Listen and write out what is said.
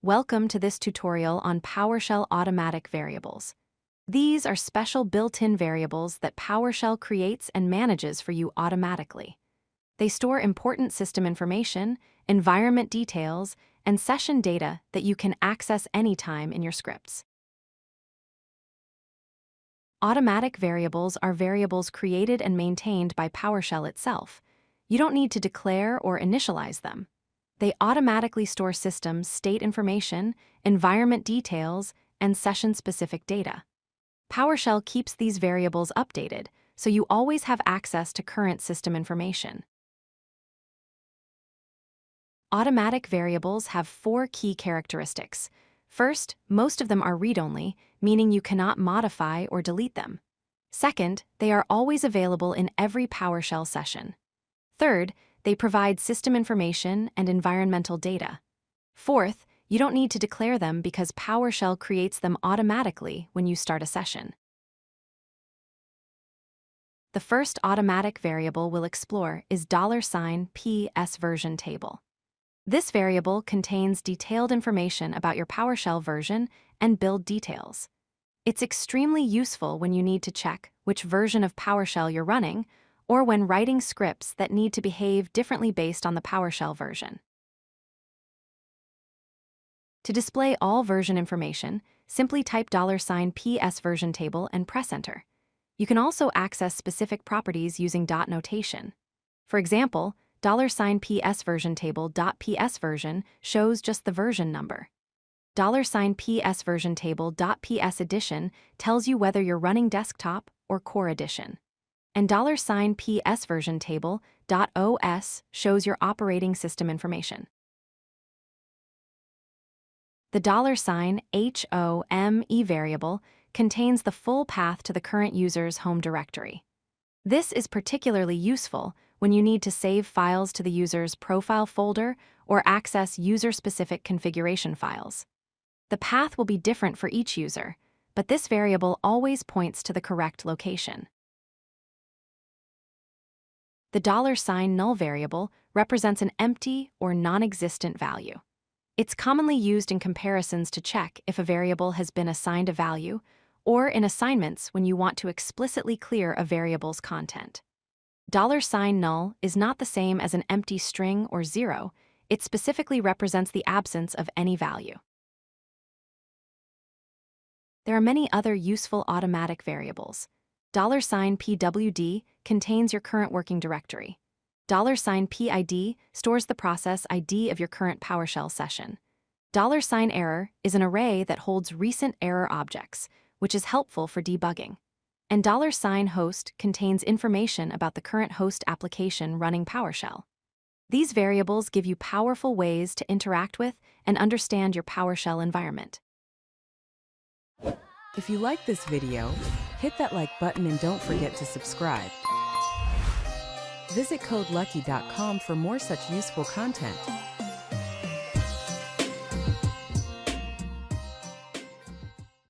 Welcome to this tutorial on PowerShell automatic variables. These are special built-in variables that PowerShell creates and manages for you automatically. They store important system information, environment details, and session data that you can access anytime in your scripts. Automatic variables are variables created and maintained by PowerShell itself. You don't need to declare or initialize them. They automatically store system state information, environment details, and session-specific data. PowerShell keeps these variables updated, so you always have access to current system information. Automatic variables have 4 key characteristics. First, most of them are read-only, meaning you cannot modify or delete them. Second, they are always available in every PowerShell session. Third, they provide system information and environmental data. Fourth, you don't need to declare them because PowerShell creates them automatically when you start a session. The first automatic variable we'll explore is $PSVersionTable. This variable contains detailed information about your PowerShell version and build details. It's extremely useful when you need to check which version of PowerShell you're running, or when writing scripts that need to behave differently based on the PowerShell version. To display all version information, simply type $PSVersionTable and press Enter. You can also access specific properties using dot notation. For example, $PSVersionTable.PSVersion shows just the version number. $PSVersionTable.PSEdition tells you whether you're running desktop or core edition. And $PSVersionTable.OS shows your operating system information. The $HOME variable contains the full path to the current user's home directory. This is particularly useful when you need to save files to the user's profile folder or access user-specific configuration files. The path will be different for each user, but this variable always points to the correct location. The $null variable represents an empty or non-existent value. It's commonly used in comparisons to check if a variable has been assigned a value, or in assignments when you want to explicitly clear a variable's content. $null is not the same as an empty string or zero. It specifically represents the absence of any value. There are many other useful automatic variables. $PWD contains your current working directory. $PID stores the process ID of your current PowerShell session. $error is an array that holds recent error objects, which is helpful for debugging. And $host contains information about the current host application running PowerShell. These variables give you powerful ways to interact with and understand your PowerShell environment. If you like this video, hit that like button and don't forget to subscribe. Visit codelucky.com for more such useful content.